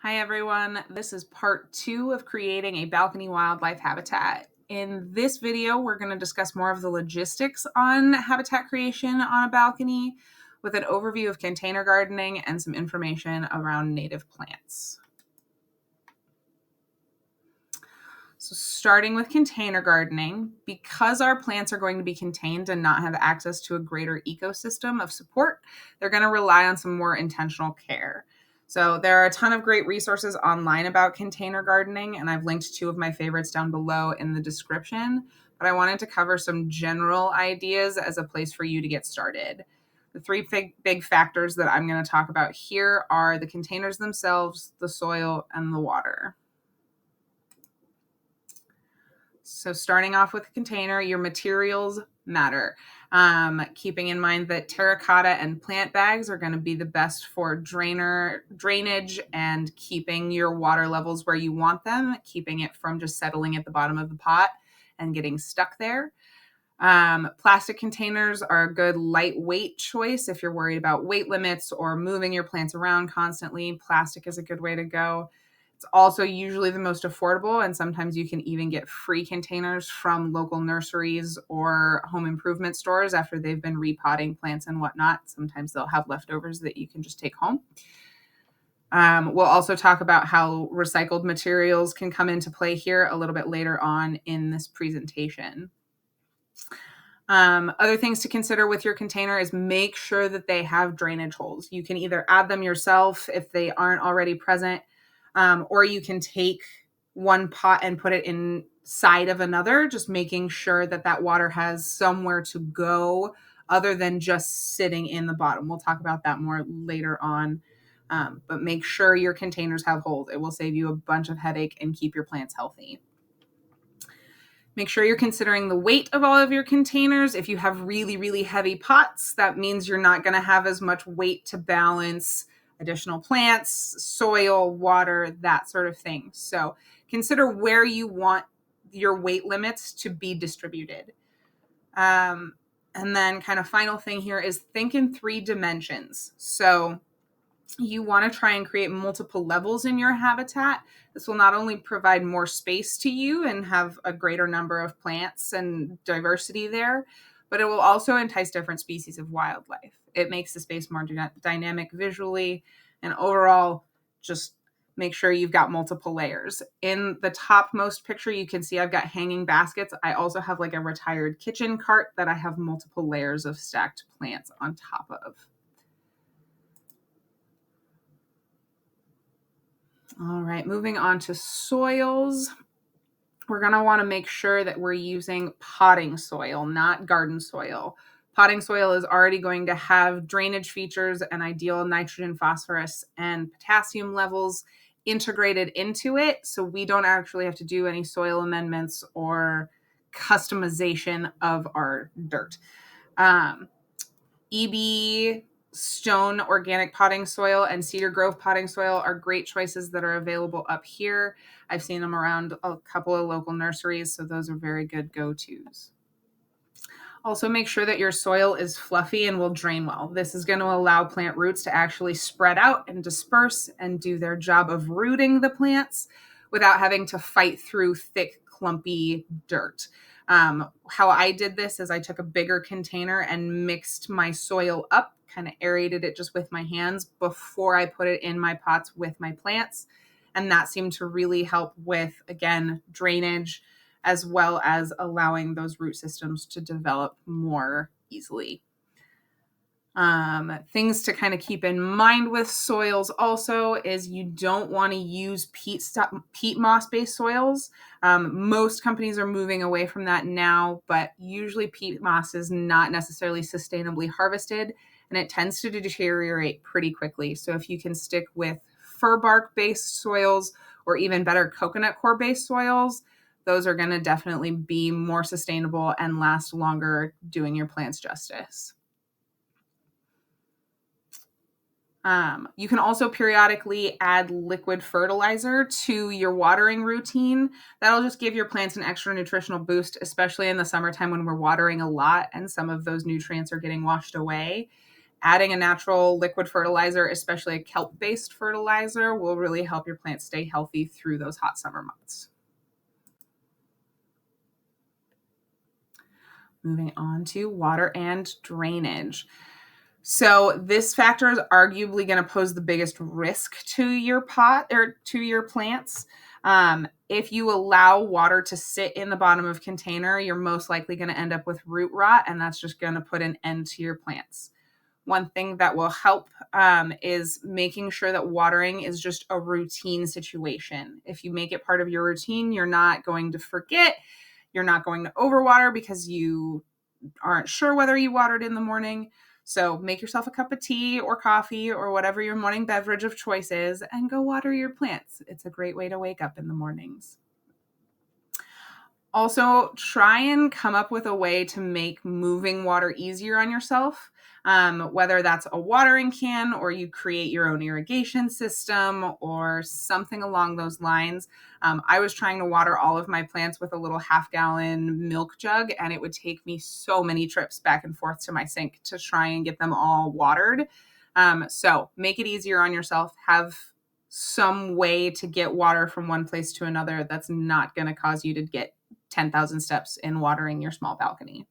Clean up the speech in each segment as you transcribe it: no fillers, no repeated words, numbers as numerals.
Hi everyone, this is part 2 of creating a balcony wildlife habitat. In this video, we're going to discuss more of the logistics on habitat creation on a balcony with an overview of container gardening and some information around native plants. So starting with container gardening, because our plants are going to be contained and not have access to a greater ecosystem of support, they're going to rely on some more intentional care. So there are a ton of great resources online about container gardening, and I've linked 2 of my favorites down below in the description, but I wanted to cover some general ideas as a place for you to get started. The 3 big factors that I'm going to talk about here are the containers themselves, the soil, and the water. So starting off with a container, your materials matter. Keeping in mind that terracotta and plant bags are going to be the best for drainage and keeping your water levels where you want them, keeping it from just settling at the bottom of the pot and getting stuck there. Plastic containers are a good lightweight choice if you're worried about weight limits or moving your plants around constantly. Plastic is a good way to go. It's also usually the most affordable, and sometimes you can even get free containers from local nurseries or home improvement stores after they've been repotting plants and whatnot. Sometimes they'll have leftovers that you can just take home. We'll also talk about how recycled materials can come into play here a little bit later on in this presentation. Other things to consider with your container is make sure that they have drainage holes. You can either add them yourself if they aren't already present, or you can take one pot and put it inside of another, just making sure that that water has somewhere to go other than just sitting in the bottom. We'll talk about that more later on, but make sure your containers have holes. It will save you a bunch of headache and keep your plants healthy. Make sure you're considering the weight of all of your containers. If you have really, really heavy pots, that means you're not going to have as much weight to balance additional plants, soil, water, that sort of thing. So consider where you want your weight limits to be distributed. And then kind of final thing here is think in 3 dimensions. So you want to try and create multiple levels in your habitat. This will not only provide more space to you and have a greater number of plants and diversity there, but it will also entice different species of wildlife. It makes the space more dynamic visually, and overall, just make sure you've got multiple layers. In the topmost picture, you can see I've got hanging baskets. I also have like a retired kitchen cart that I have multiple layers of stacked plants on top of. All right, moving on to soils. We're going to want to make sure that we're using potting soil, not garden soil. Potting soil is already going to have drainage features and ideal nitrogen, phosphorus, and potassium levels integrated into it, so we don't actually have to do any soil amendments or customization of our dirt. EB Stone organic potting soil and Cedar Grove potting soil are great choices that are available up here. I've seen them around a couple of local nurseries, so those are very good go-tos. Also, make sure that your soil is fluffy and will drain well. This is going to allow plant roots to actually spread out and disperse and do their job of rooting the plants without having to fight through thick, clumpy dirt. How I did this is I took a bigger container and mixed my soil up, kind of aerated it just with my hands before I put it in my pots with my plants. And that seemed to really help with, again, drainage, as well as allowing those root systems to develop more easily. Things to kind of keep in mind with soils also is you don't want to use peat moss-based soils. Most companies are moving away from that now, but usually peat moss is not necessarily sustainably harvested, and it tends to deteriorate pretty quickly. So if you can stick with fir bark-based soils or even better coconut coir-based soils, those are going to definitely be more sustainable and last longer, doing your plants justice. You can also periodically add liquid fertilizer to your watering routine. That'll just give your plants an extra nutritional boost, especially in the summertime when we're watering a lot and some of those nutrients are getting washed away. Adding a natural liquid fertilizer, especially a kelp-based fertilizer, will really help your plants stay healthy through those hot summer months. Moving on to water and drainage. So this factor is arguably going to pose the biggest risk to your pot or to your plants. If you allow water to sit in the bottom of container, you're most likely going to end up with root rot, and that's just going to put an end to your plants. One thing that will help is making sure that watering is just a routine situation. If you make it part of your routine, you're not going to forget. You're not going to overwater because you aren't sure whether you watered in the morning. So make yourself a cup of tea or coffee or whatever your morning beverage of choice is and go water your plants. It's a great way to wake up in the mornings. Also, try and come up with a way to make moving water easier on yourself, whether that's a watering can or you create your own irrigation system or something along those lines. I was trying to water all of my plants with a little half-gallon milk jug, and it would take me so many trips back and forth to my sink to try and get them all watered. So make it easier on yourself. Have some way to get water from one place to another that's not going to cause you to get 10,000 steps in watering your small balcony.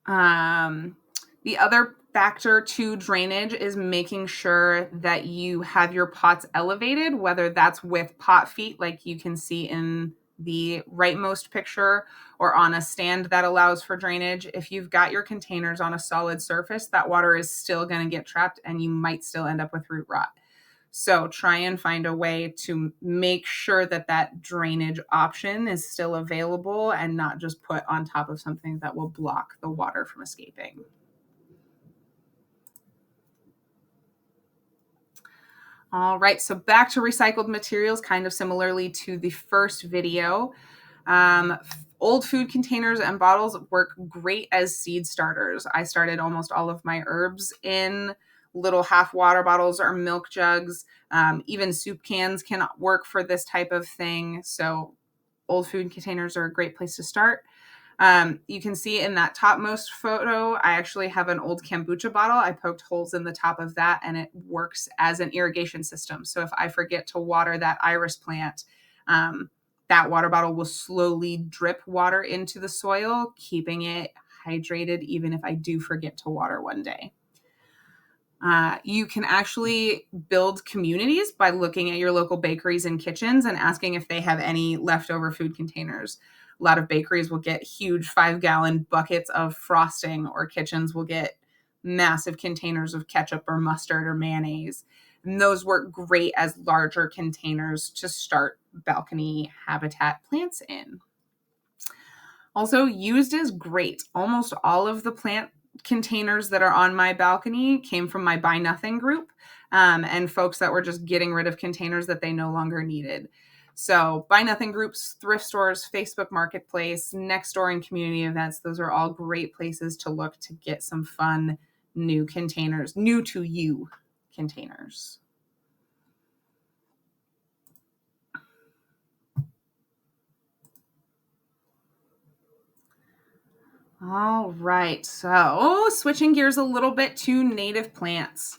The other factor to drainage is making sure that you have your pots elevated, whether that's with pot feet, like you can see in the rightmost picture, or on a stand that allows for drainage. If you've got your containers on a solid surface, that water is still going to get trapped and you might still end up with root rot. So try and find a way to make sure that that drainage option is still available and not just put on top of something that will block the water from escaping. All right, so back to recycled materials, kind of similarly to the first video. Old food containers and bottles work great as seed starters. I started almost all of my herbs in little half water bottles or milk jugs. Even soup cans can work for this type of thing. So old food containers are a great place to start. You can see in that topmost photo, I actually have an old kombucha bottle. I poked holes in the top of that and it works as an irrigation system. So if I forget to water that iris plant, that water bottle will slowly drip water into the soil, keeping it hydrated even if I do forget to water one day. You can actually build communities by looking at your local bakeries and kitchens and asking if they have any leftover food containers. A lot of bakeries will get huge 5-gallon buckets of frosting, or kitchens will get massive containers of ketchup or mustard or mayonnaise. And those work great as larger containers to start balcony habitat plants in. Also, used is great. Almost all of the plant containers that are on my balcony came from my Buy Nothing group, and folks that were just getting rid of containers that they no longer needed. So Buy Nothing groups, thrift stores, Facebook Marketplace, Nextdoor, and community events, those are all great places to look to get some fun new containers, new to you containers. All right, so switching gears a little bit to native plants.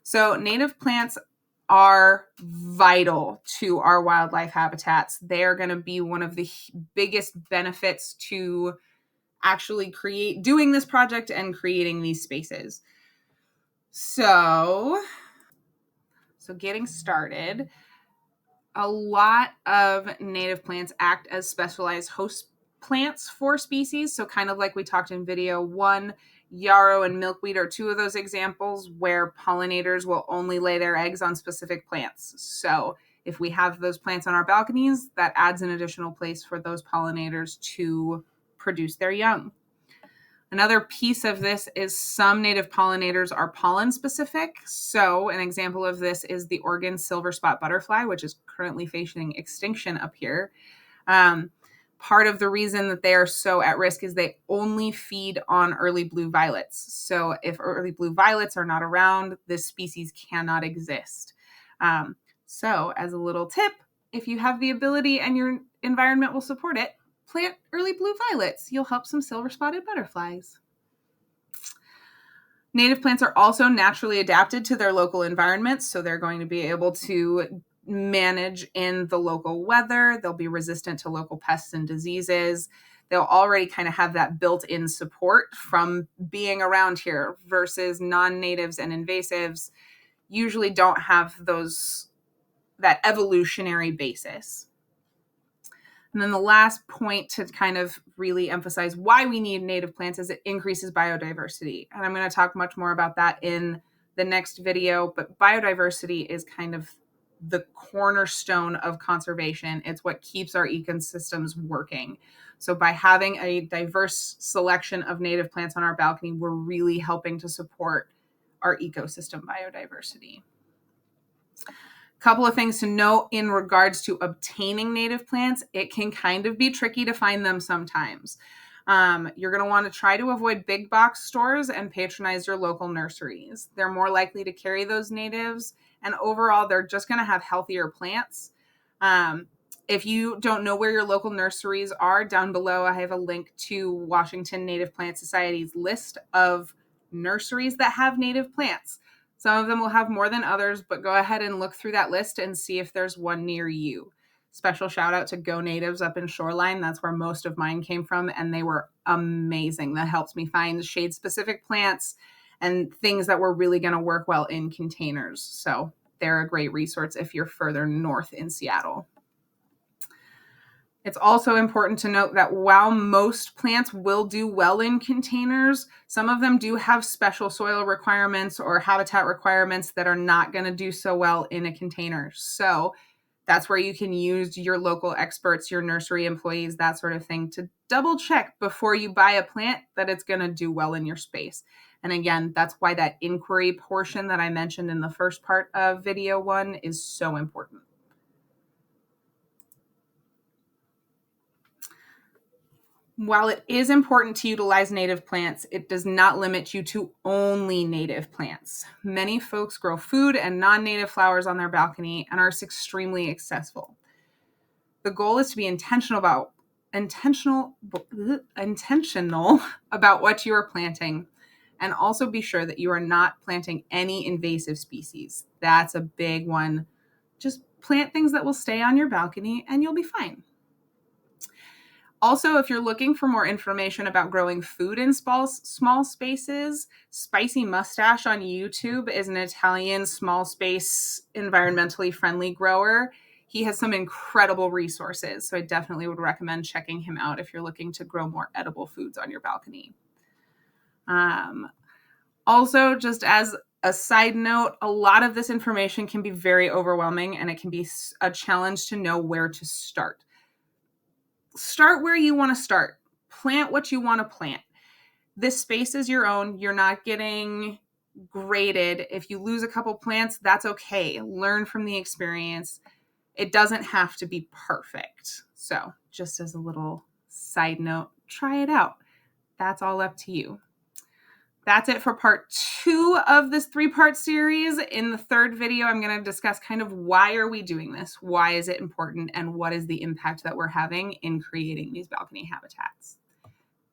So native plants are vital to our wildlife habitats. They are going to be one of the biggest benefits to actually doing this project and creating these spaces. So getting started, a lot of native plants act as specialized host plants for species. So kind of like we talked in video one, yarrow and milkweed are two of those examples where pollinators will only lay their eggs on specific plants. So if we have those plants on our balconies, that adds an additional place for those pollinators to produce their young. Another piece of this is some native pollinators are pollen specific. So an example of this is the Oregon silver spot butterfly, which is currently facing extinction up here. Part of the reason that they are so at risk is they only feed on early blue violets. So if early blue violets are not around, this species cannot exist. So as a little tip, if you have the ability and your environment will support it, plant early blue violets. You'll help some silver-spotted butterflies. Native plants are also naturally adapted to their local environments, so they're going to be able to manage in the local weather. They'll be resistant to local pests and diseases. They'll already kind of have that built-in support from being around here, versus non-natives and invasives usually don't have that evolutionary basis. And then the last point to kind of really emphasize why we need native plants is it increases biodiversity. And I'm going to talk much more about that in the next video, but biodiversity is kind of the cornerstone of conservation. It's what keeps our ecosystems working. So by having a diverse selection of native plants on our balcony, we're really helping to support our ecosystem biodiversity. Couple of things to note in regards to obtaining native plants. It can kind of be tricky to find them sometimes. You're going to want to try to avoid big box stores and patronize your local nurseries. They're more likely to carry those natives, and overall, they're just going to have healthier plants. If you don't know where your local nurseries are, down below I have a link to Washington Native Plant Society's list of nurseries that have native plants. Some of them will have more than others, but go ahead and look through that list and see if there's one near you. Special shout out to Go Natives up in Shoreline. That's where most of mine came from, and they were amazing. That helps me find shade-specific plants and things that were really going to work well in containers. So they're a great resource if you're further north in Seattle. It's also important to note that while most plants will do well in containers, some of them do have special soil requirements or habitat requirements that are not going to do so well in a container. So that's where you can use your local experts, your nursery employees, that sort of thing, to double check before you buy a plant that it's going to do well in your space. And again, that's why that inquiry portion that I mentioned in the first part of video 1 is so important. While it is important to utilize native plants, it does not limit you to only native plants. Many folks grow food and non-native flowers on their balcony and are extremely successful. The goal is to be intentional about what you are planting, and also be sure that you are not planting any invasive species. That's a big one. Just plant things that will stay on your balcony and you'll be fine. Also, if you're looking for more information about growing food in small spaces, Spicy Mustache on YouTube is an Italian small space, environmentally friendly grower. He has some incredible resources, so I definitely would recommend checking him out if you're looking to grow more edible foods on your balcony. Also, just as a side note, a lot of this information can be very overwhelming, and it can be a challenge to know where to start. Start where you want to start. Plant what you want to plant. This space is your own. You're not getting graded. If you lose a couple plants, that's okay. Learn from the experience. It doesn't have to be perfect. So just as a little side note, try it out. That's all up to you. That's it for part 2 of this 3-part series. In the third video, I'm going to discuss kind of why are we doing this? Why is it important? And what is the impact that we're having in creating these balcony habitats?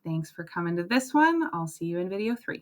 Thanks for coming to this one. I'll see you in video 3.